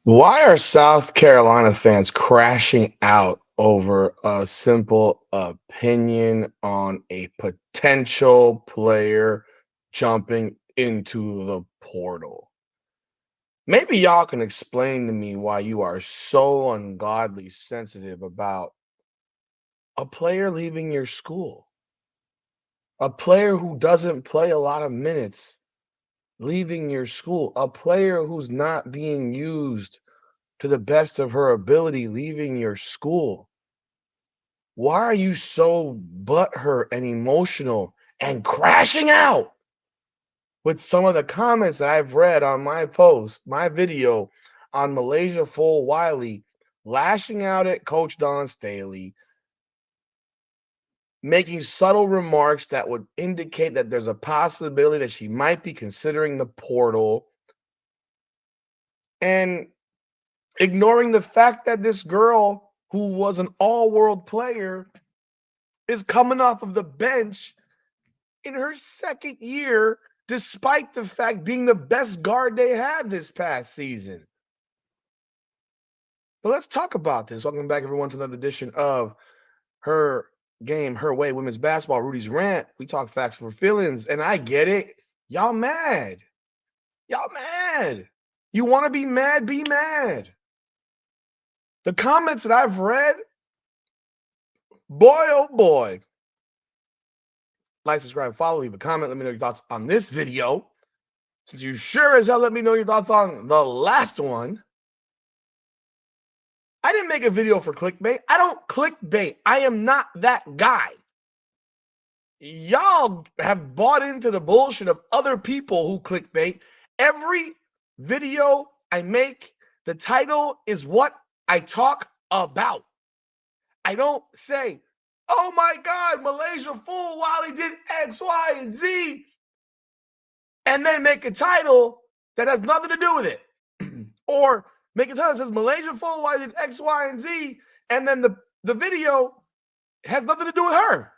Why are South Carolina fans crashing out over a simple opinion on a potential player jumping into the portal? Maybe y'all can explain to me why you are so ungodly sensitive about a player leaving your school, a player who doesn't play a lot of minutes leaving your school, a player who's not being used to the best of her ability leaving your school. Why are you so butthurt and emotional and crashing out with some of the comments that I've read on my post, my video on MiLaysia Fulwiley, lashing out at Coach Don Staley, making subtle remarks that would indicate that there's a possibility that she might be considering the portal, and ignoring the fact that this girl who was an all-world player is coming off of the bench in her second year, despite the fact being the best guard they had this past season. But let's talk about this. Welcome back, everyone, to another edition of Her Game, Her Way, Women's Basketball, Rudy's Rant. We talk facts for feelings, and I get it. Y'all mad. Y'all mad. You want to be mad? Be mad. The comments that I've read, boy, oh boy. Like, subscribe, follow, leave a comment. Let me know your thoughts on this video. Since you sure as hell let me know your thoughts on the last one. I didn't make a video for clickbait. I don't clickbait. I am not that guy. Y'all have bought into the bullshit of other people who clickbait. Every video I make, the title is what I talk about. I don't say, oh my God, MiLaysia Fulwiley did X, Y, and Z, and then make a title that has nothing to do with it. Or make a title that says MiLaysia Fulwiley did X, Y, and Z, and then the video has nothing to do with her.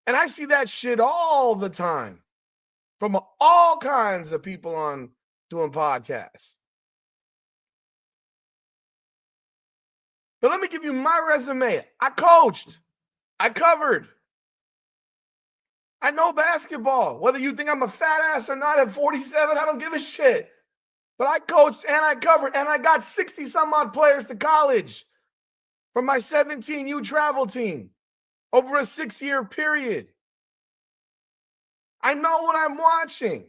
And I see that shit all the time from all kinds of people on doing podcasts. But let me give you my resume. I coached. I covered. I know basketball. Whether you think I'm a fat ass or not at 47, I don't give a shit. But I coached and I covered and I got 60 some odd players to college from my 17U travel team over a 6-year period. I know what I'm watching.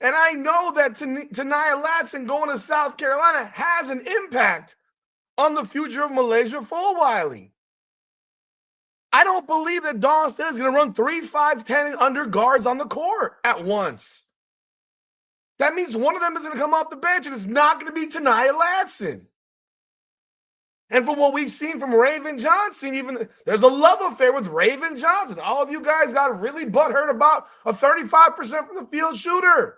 And I know that Tania Latson going to South Carolina has an impact on the future of MiLaysia Fulwiley. I don't believe that Dawn Staley is going to run 3, 5, 10 and under guards on the court at once. That means one of them is going to come off the bench, and it's not going to be Tania Latson. And from what we've seen from Raven Johnson, even there's a love affair with Raven Johnson. All of you guys got really butthurt about a 35% from the field shooter.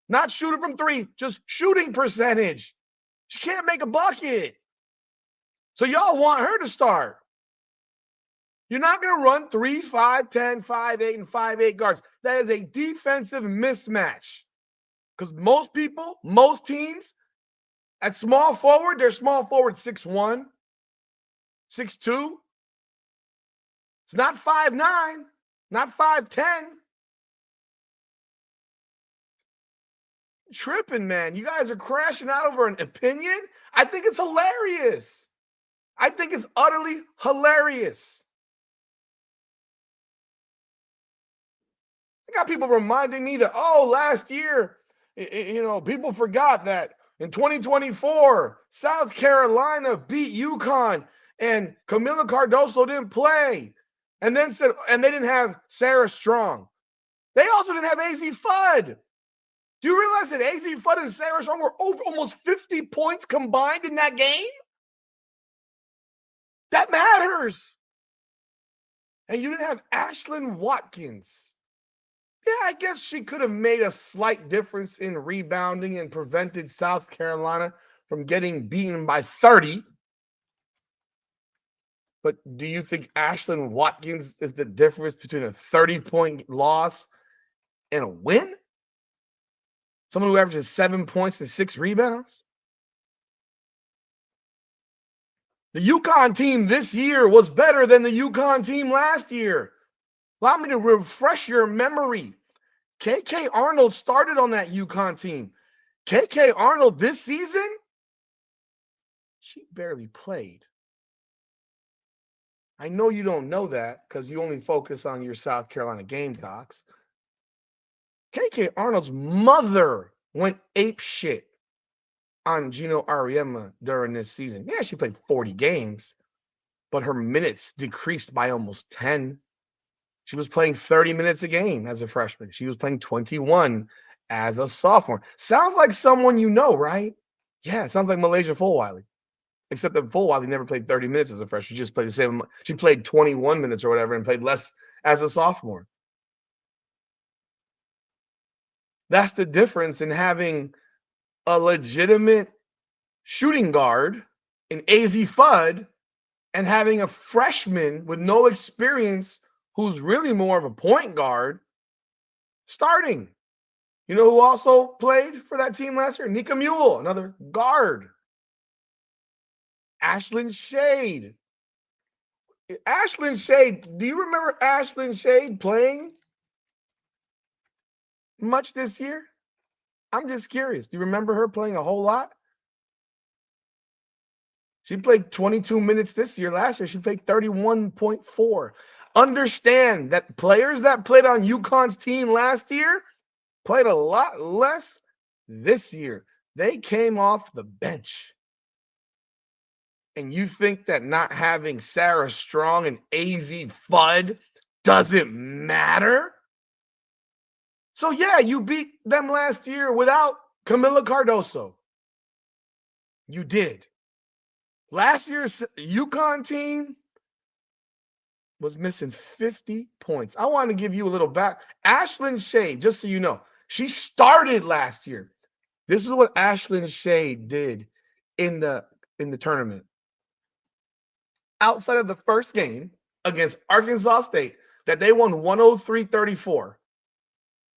Not shooter from three, just shooting percentage. She can't make a bucket. So y'all want her to start. You're not going to run 3, 5, 10, 5, 8, and 5, 8 guards. That is a defensive mismatch. Because most people, most teams, at small forward, they're small forward 6'1", 6'2". It's not 5'9", not 5'10". Tripping, man. You guys are crashing out over an opinion? I think it's hilarious. I think it's utterly hilarious. I got people reminding me that, oh, last year, people forgot that in 2024, South Carolina beat UConn and Camila Cardoso didn't play. And then said, and they didn't have Sarah Strong. They also didn't have AZ Fudd. Do you realize that AZ Fudd and Sarah Strong were over almost 50 points combined in that game? That matters. And you didn't have Ashlyn Watkins. Yeah, I guess she could have made a slight difference in rebounding and prevented South Carolina from getting beaten by 30. But do you think Ashlyn Watkins is the difference between a 30-point loss and a win? Someone who averages 7 points and 6 rebounds? The UConn team this year was better than the UConn team last year. Allow me to refresh your memory. KK Arnold started on that UConn team. KK Arnold this season, she barely played. I know you don't know that because you only focus on your South Carolina Gamecocks. KK Arnold's mother went ape shit on Gino Ariema during this season. Yeah, she played 40 games, but her minutes decreased by almost 10. She was playing 30 minutes a game as a freshman. She was playing 21 as a sophomore. Sounds like someone you know, right? Yeah, sounds like MiLaysia Fulwiley. Except that Fulwiley never played 30 minutes as a freshman. She just played the same. She played 21 minutes or whatever and played less as a sophomore. That's the difference in having a legitimate shooting guard in AZ Fudd and having a freshman with no experience who's really more of a point guard starting. You know who also played for that team last year? Nika Mule, another guard. Ashlyn Shade. Ashlyn Shade, do you remember Ashlyn Shade playing much this year? I'm just curious. Do you remember her playing a whole lot? She played 22 minutes this year. Last year, she played 31.4. Understand that players that played on UConn's team last year played a lot less this year. They came off the bench. And you think that not having Sarah Strong and AZ Fudd doesn't matter? So, yeah, you beat them last year without Camila Cardoso. You did. Last year's UConn team was missing 50 points. I want to give you a little back. Ashlyn Shade, just so you know, she started last year. This is what Ashlyn Shade did in the tournament. Outside of the first game against Arkansas State that they won 103-34,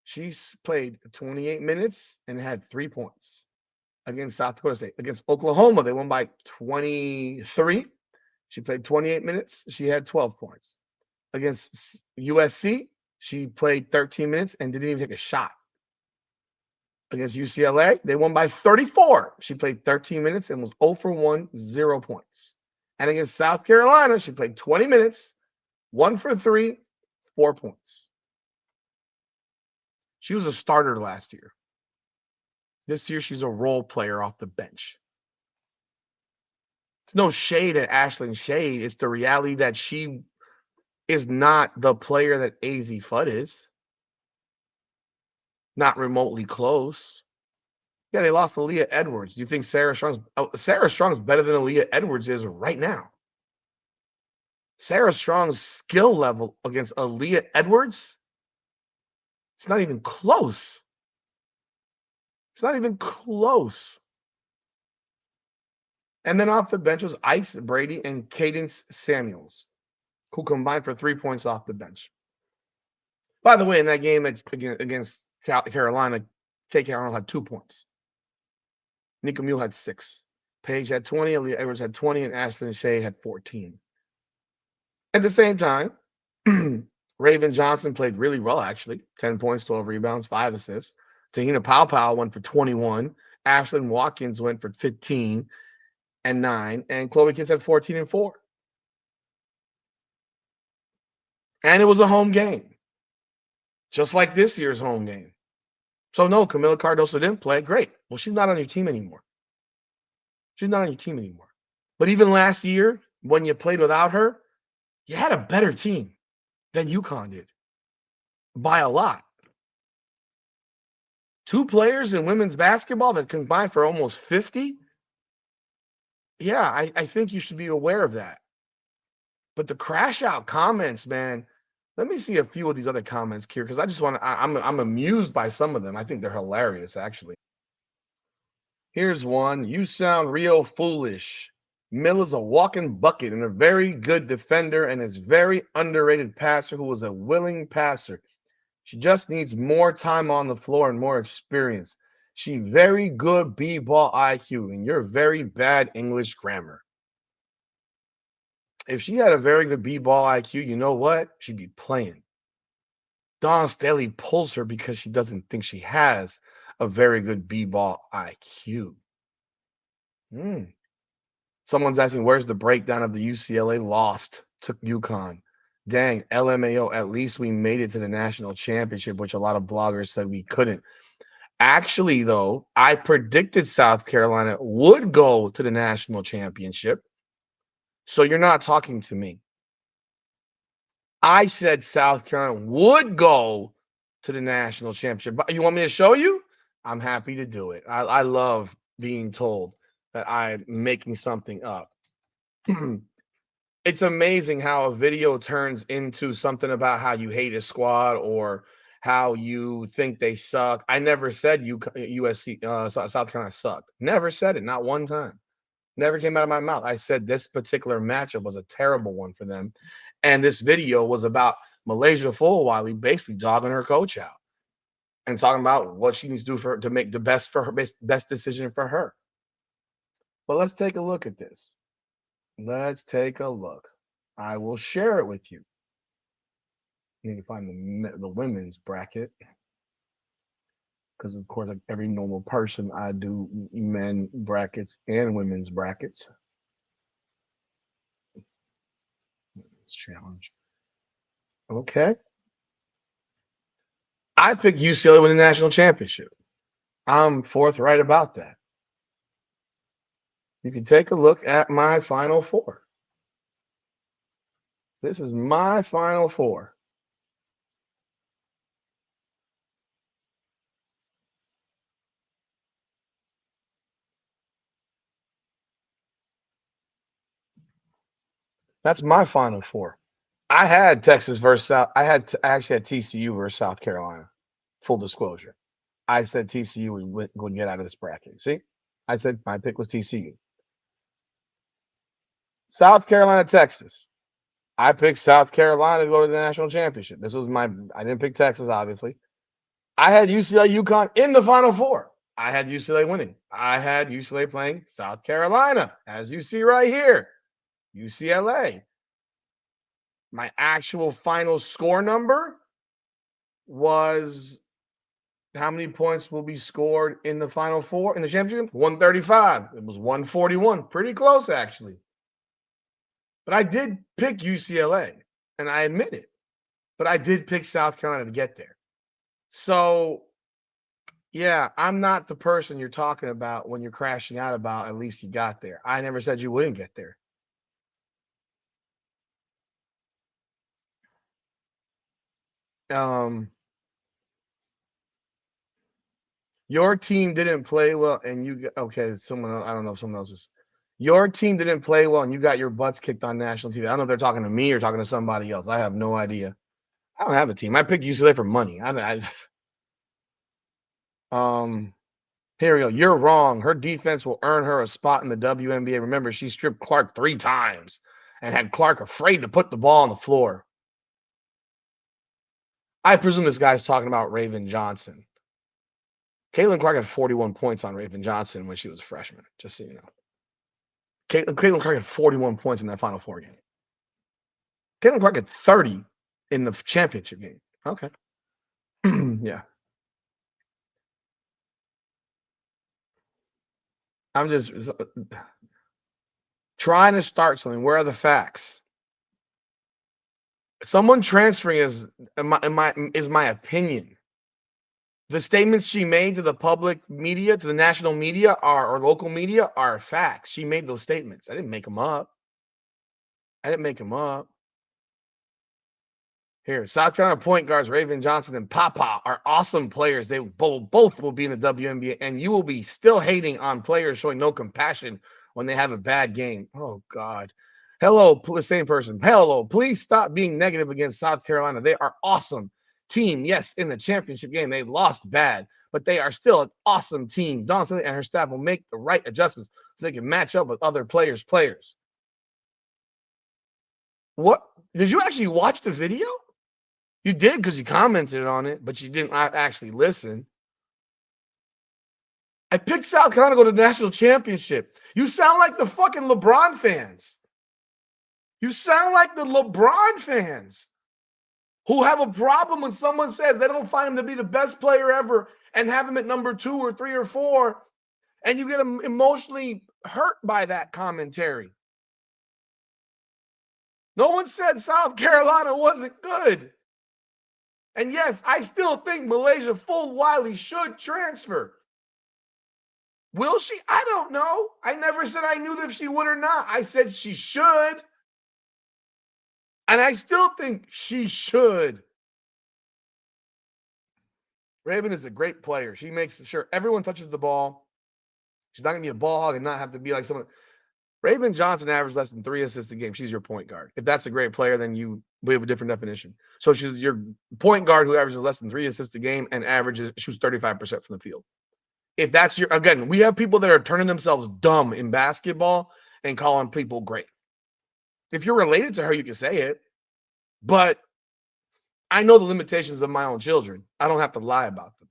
she's played 28 minutes and had 3 points against South Dakota State. Against Oklahoma, they won by 23. She played 28 minutes. She had 12 points. Against USC, she played 13 minutes and didn't even take a shot. Against UCLA, they won by 34. She played 13 minutes and was 0 for 1, 0 points. And against South Carolina, she played 20 minutes, 1 for 3, 4 points. She was a starter last year. This year, she's a role player off the bench. It's no shade at Ashlyn Shade. It's the reality that she is not the player that AZ Fudd is. Not remotely close. Yeah, they lost Aaliyah Edwards. Do you think Sarah Strong's better than Aaliyah Edwards is right now? Sarah Strong's skill level against Aaliyah Edwards, it's not even close. It's not even close. And then off the bench was Ice Brady and Cadence Samuels, who combined for 3 points off the bench. By the way, in that game against Carolina, KK Arnold had 2 points. Nika Mule had 6. Paige had 20, Aaliyah Edwards had 20, and Ashlyn Shade had 14. At the same time, Raven Johnson played really well, actually. 10 points, 12 rebounds, 5 assists. Tahina Powell went for 21. Ashlyn Watkins went for 15 and 9. And Chloe Kitts had 14 and 4. And it was a home game, just like this year's home game. So, no, Camila Cardoso didn't play. Great. Well, she's not on your team anymore. She's not on your team anymore. But even last year, when you played without her, you had a better team than UConn did by a lot. 2 players in women's basketball that combined for almost 50. Yeah, I think you should be aware of that. But the crash out comments, man, let me see a few of these other comments here because I just want to, I'm amused by some of them. I think they're hilarious, actually. Here's one. You sound real foolish. Mill is a walking bucket and a very good defender and is very underrated passer who is a willing passer. She just needs more time on the floor and more experience. She very good B-ball IQ and you're very bad English grammar. If she had a very good b-ball IQ, you know what? She'd be playing. Dawn Staley pulls her because she doesn't think she has a very good b-ball IQ. Someone's asking, where's the breakdown of the UCLA lost to UConn? Dang, LMAO, at least we made it to the national championship, which a lot of bloggers said we couldn't. Actually, though, I predicted South Carolina would go to the national championship. So you're not talking to me. I said South Carolina would go to the national championship. But you want me to show you? I'm happy to do it. I love being told that I'm making something up. It's amazing how a video turns into something about how you hate a squad or how you think they suck. I never said USC, South Carolina sucked. Never said it, not one time. Never came out of my mouth. I said this particular matchup was a terrible one for them. And this video was about MiLaysia Fulwiley basically dogging her coach out and talking about what she needs to do to make the best for her best decision for her. But let's take a look at this. Let's take a look. I will share it with you. I need to find the women's bracket because, of course, like every normal person, I do men brackets and women's brackets. Challenge. Okay. I picked UCLA win the national championship. I'm forthright about that. You can take a look at my Final Four. This is my Final Four. That's my Final Four. I had Texas versus South. I actually had TCU versus South Carolina. Full disclosure. I said TCU would get out of this bracket. See, I said my pick was TCU. South Carolina, Texas. I picked South Carolina to go to the national championship. This was I didn't pick Texas, obviously. I had UCLA, UConn in the Final Four. I had UCLA winning. I had UCLA playing South Carolina, as you see right here. UCLA. My actual final score number was how many points will be scored in the Final Four in the championship? 135. It was 141. Pretty close, actually. But I did pick UCLA, and I admit it. But I did pick South Carolina to get there. So, yeah, I'm not the person you're talking about when you're crashing out about at least you got there. I never said you wouldn't get there. Your team didn't play well, and you okay? Someone else, I don't know if someone else is. Your team didn't play well, and you got your butts kicked on national TV. I don't know if they're talking to me or talking to somebody else. I have no idea. I don't have a team. I picked UCLA for money. Here we go. You're wrong. Her defense will earn her a spot in the WNBA. Remember, she stripped Clark 3 times and had Clark afraid to put the ball on the floor. I presume this guy's talking about Raven Johnson. Caitlin Clark had 41 points on Raven Johnson when she was a freshman, just so you know. Caitlin Clark had 41 points in that Final Four game. Caitlin Clark had 30 in the championship game. Okay. Yeah. I'm just trying to start something. Where are the facts? Someone transferring is my opinion. The statements she made to the public media, to the national media, or local media are facts. She made those statements. I didn't make them up. Here, South Carolina point guards Raven Johnson and Papa are awesome players. They both will be in the WNBA, and you will be still hating on players showing no compassion when they have a bad game. Oh, God. Hello, same person. Hello, please stop being negative against South Carolina. They are awesome team. Yes, in the championship game, they lost bad, but they are still an awesome team. Dawn Staley and her staff will make the right adjustments so they can match up with other players. What? Did you actually watch the video? You did because you commented on it, but you didn't actually listen. I picked South Carolina to go to the national championship. You sound like the fucking LeBron fans. You sound like the LeBron fans who have a problem when someone says they don't find him to be the best player ever and have him at number 2 or 3 or 4, and you get emotionally hurt by that commentary. No one said South Carolina wasn't good. And yes, I still think MiLaysia Fulwiley should transfer. Will she? I don't know. I never said I knew if she would or not. I said she should. And I still think she should. Raven is a great player. She makes sure everyone touches the ball. She's not going to be a ball hog and not have to be like someone. Raven Johnson averaged less than 3 assists a game. She's your point guard. If that's a great player, then we have a different definition. So she's your point guard who averages less than 3 assists a game and shoots 35% from the field. If that's again, we have people that are turning themselves dumb in basketball and calling people great. If you're related to her, you can say it. But I know the limitations of my own children. I don't have to lie about them.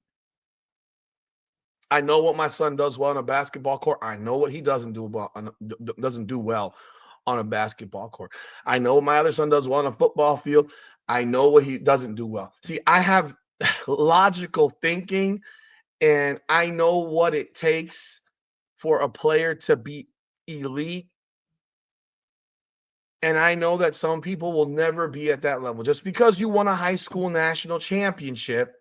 I know what my son does well on a basketball court. I know what he doesn't do well on a basketball court. I know what my other son does well on a football field. I know what he doesn't do well. See, I have logical thinking, and I know what it takes for a player to be elite. And I know that some people will never be at that level. Just because you won a high school national championship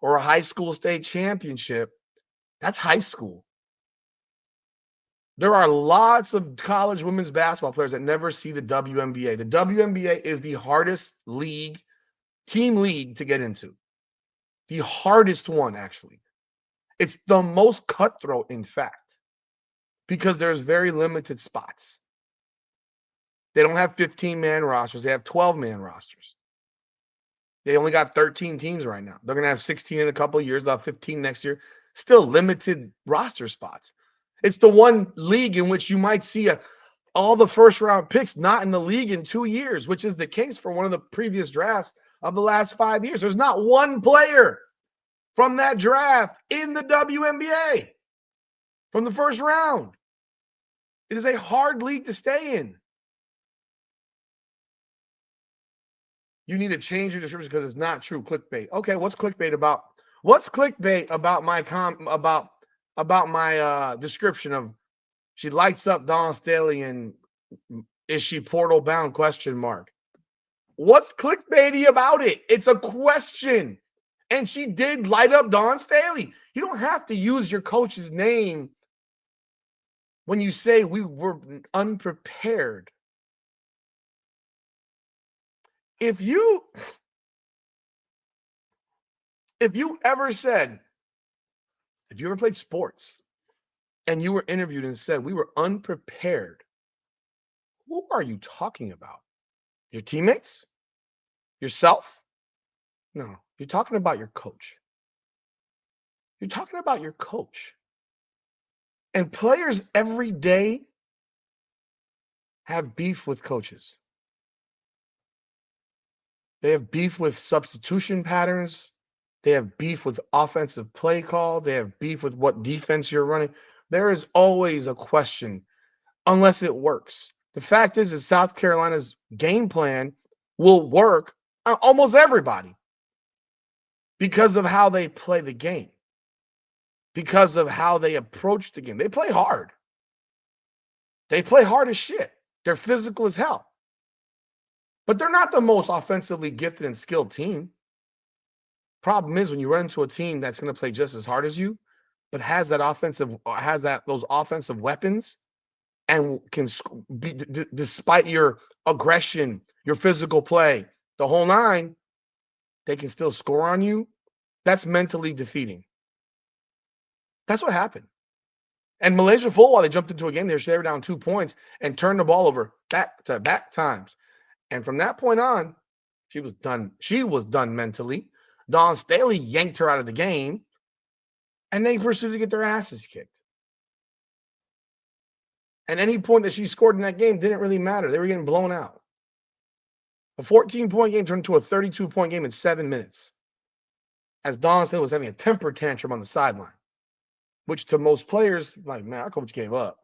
or a high school state championship, that's high school. There are lots of college women's basketball players that never see the WNBA. The WNBA is the hardest team league to get into. The hardest one, actually. It's the most cutthroat, in fact, because there's very limited spots. They don't have 15-man rosters. They have 12-man rosters. They only got 13 teams right now. They're going to have 16 in a couple of years. They'll have 15 next year. Still limited roster spots. It's the one league in which you might see all the first-round picks not in the league in 2 years, which is the case for one of the previous drafts of the last 5 years. There's not one player from that draft in the WNBA from the first round. It is a hard league to stay in. You need to change your description because it's not true. Clickbait. Okay, what's clickbait about? What's clickbait about my my description of she lights up Dawn Staley and is she portal bound ? What's clickbaity about it? It's a question. And she did light up Dawn Staley. You don't have to use your coach's name when you say we were unprepared. If you ever played sports and you were interviewed and said we were unprepared, who are you talking about? Your teammates? Yourself? No, you're talking about your coach. You're talking about your coach. And players every day have beef with coaches. They have beef with substitution patterns. They have beef with offensive play calls. They have beef with what defense you're running. There is always a question unless it works. The fact is South Carolina's game plan will work on almost everybody because of how they play the game, because of how they approach the game. They play hard. They play hard as shit. They're physical as hell. But they're not the most offensively gifted and skilled team. Problem is when you run into a team that's going to play just as hard as you, but has those offensive weapons and can be, despite your aggression, your physical play, the whole nine, they can still score on you. That's mentally defeating. That's what happened. And MiLaysia Fulwiley, they jumped into a game there. They were down 2 points and turned the ball over back times. And from that point on, she was done. She was done mentally. Dawn Staley yanked her out of the game, and they pursued to get their asses kicked. And any point that she scored in that game didn't really matter. They were getting blown out. A 14-point game turned into a 32-point game in 7 minutes, as Dawn Staley was having a temper tantrum on the sideline, which to most players, like, man, our coach gave up.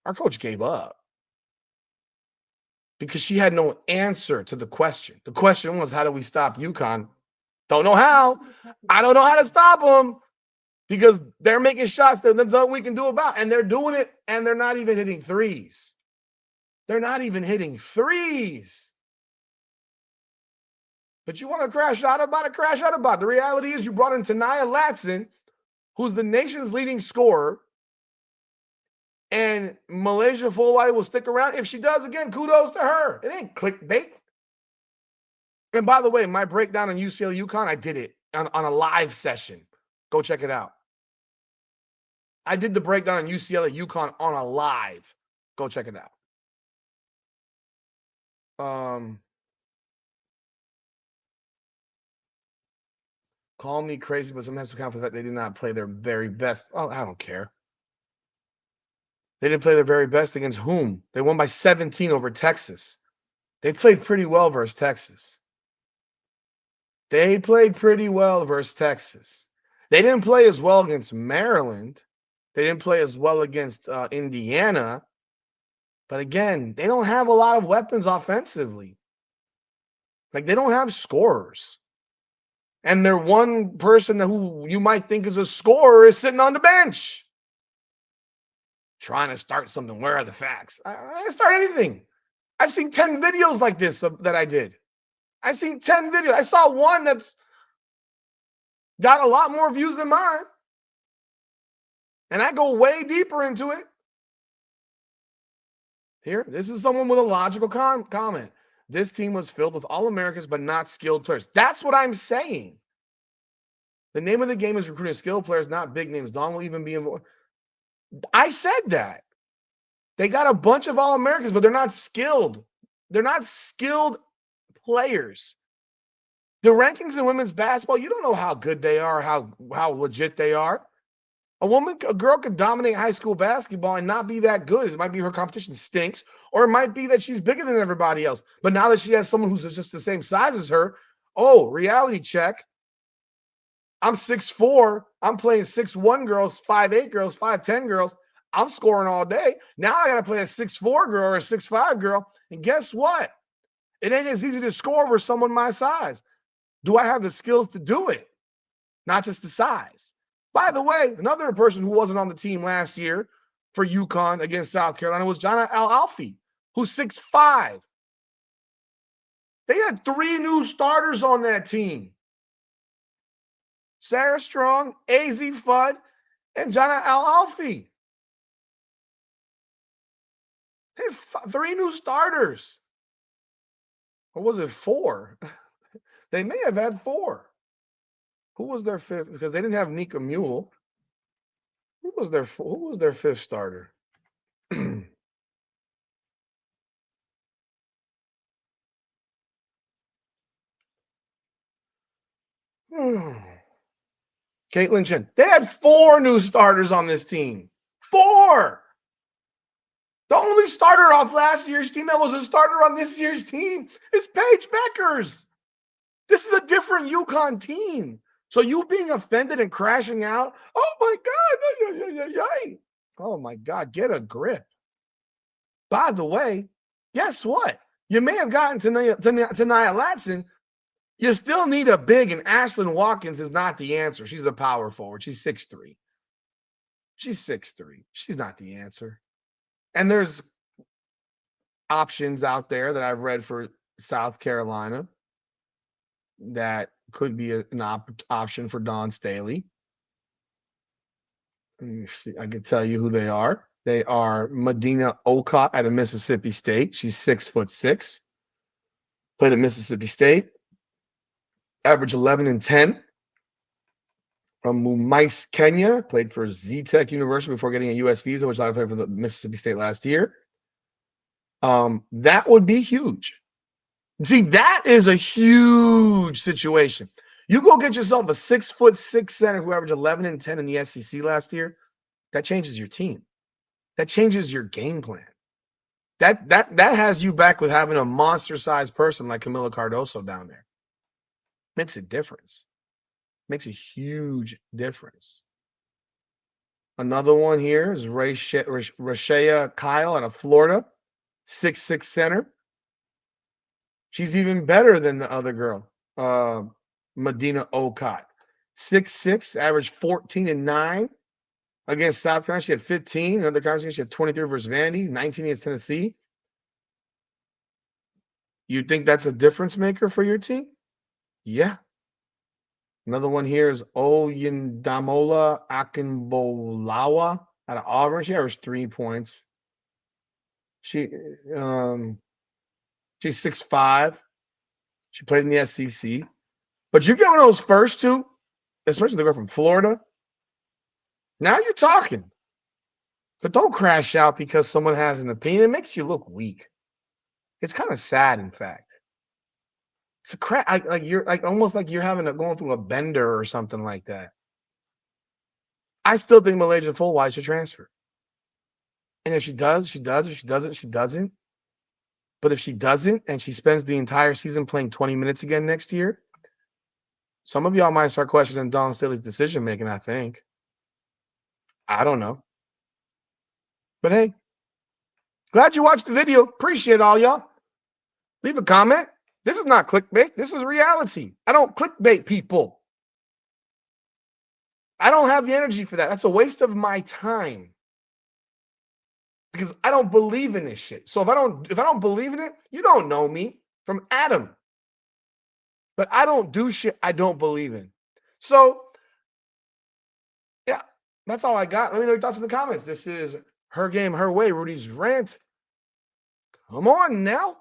Our coach gave up. because she had no answer to the question. The question was, how do we stop UConn? Don't know how. I don't know how to stop them because they're making shots that nothing we can do about, and they're doing it, and they're not even hitting threes. They're not even hitting threes. But you want to crash out about it? Crash out about it. The reality is you brought in Tania Latson, who's the nation's leading scorer, and MiLaysia Fulwiley will stick around. If she does, again, kudos to her. It ain't clickbait. And by the way, my breakdown on UCLA UConn, I did it on a live session. Go check it out. I did the breakdown on UCLA UConn on a live. Go check it out. Call me crazy, but sometimes account for that they did not play their very best. Oh, I don't care. They didn't play their very best against whom? They won by 17 over Texas. They played pretty well versus Texas. They played pretty well versus Texas. They didn't play as well against Maryland. They didn't play as well against Indiana. But again, they don't have a lot of weapons offensively. Like, they don't have scorers. And their one person who you might think is a scorer is sitting on the bench. Trying to start something. Where are the facts? I didn't start anything. I've seen 10 videos like this that I did. I've seen 10 videos. I saw one that's got a lot more views than mine. And I go way deeper into it. Here, this is someone with a logical comment. This team was filled with All-Americans, but not skilled players. That's what I'm saying. The name of the game is recruiting skilled players, not big names. Don will even be involved. I said that. They got a bunch of All-Americans, but they're not skilled. They're not skilled players. The rankings in women's basketball, you don't know how good they are, how legit they are. A girl could dominate high school basketball and not be that good. It might be her competition stinks, or it might be that she's bigger than everybody else. But now that she has someone who's just the same size as her, oh, reality check. I'm 6'4". I'm playing 6'1" girls, 5'8" girls, 5'10" girls. I'm scoring all day. Now I got to play a 6'4" girl or a 6'5" girl. And guess what? It ain't as easy to score for someone my size. Do I have the skills to do it? Not just the size. By the way, another person who wasn't on the team last year for UConn against South Carolina was Jana Al-Alfi, who's 6'5". They had 3 new starters on that team. Sarah Strong, AZ Fudd, and Jana Al-Alfi. They had 3 new starters. Or was it 4? They may have had 4. Who was their 5th? Because they didn't have Nika Mule. Who was their 5th starter? Caitlin Chen. They had 4 new starters on this team. 4. The only starter off last year's team that was a starter on this year's team is Paige Beckers. This is a different UConn team. So you being offended and crashing out, oh my God, oh my God, get a grip. By the way, guess what? You may have gotten Tania Latson. You still need a big, and Ashlyn Watkins is not the answer. She's a power forward. She's 6'3". She's 6'3". She's not the answer. And there's options out there that I've read for South Carolina that could be an option for Dawn Staley. I can tell you who they are. They are Medina Olcott out of Mississippi State. She's 6'6". Played at Mississippi State. Average 11 and 10. From Mumbai, Kenya. Played for Z-Tech University before getting a U.S. visa, which I played for the Mississippi State last year. That would be huge. See, that is a huge situation. You go get yourself a 6'6" center who averaged 11 and 10 in the SEC last year. That changes your team. That changes your game plan. That has you back with having a monster-sized person like Camila Cardoso down there. Makes a difference. Makes a huge difference. Another one here is Rashea Kyle out of Florida, 6'6" center. She's even better than the other girl, Medina Okot. 6'6", averaged 14 and 9 against South Carolina. She had 15. Another conversation, she had 23 versus Vandy, 19 against Tennessee. You think that's a difference maker for your team? Yeah. Another one here is Oyindamola Akinbolawa out of Auburn. She averaged 3 points. She's 6'5". She played in the SEC. But you get one of those first two, especially the girl from Florida. Now you're talking. But don't crash out because someone has an opinion. It makes you look weak. It's kind of sad, in fact. It's a crap. Like you're like almost like you're going through a bender or something like that. I still think MiLaysia Fulwiley should transfer. And if she does, she does. If she doesn't, she doesn't. But if she doesn't, and she spends the entire season playing 20 minutes again next year, some of y'all might start questioning Dawn Staley's decision making. I think. I don't know. But hey, glad you watched the video. Appreciate all y'all. Leave a comment. This is not clickbait. This is reality. I don't clickbait people. I don't have the energy for that. That's a waste of my time. Because I don't believe in this shit. So if I don't believe in it, you don't know me from Adam. But I don't do shit I don't believe in. So yeah, that's all I got. Let me know your thoughts in the comments. This is Her Game, Her Way, Rudy's Rant. Come on now.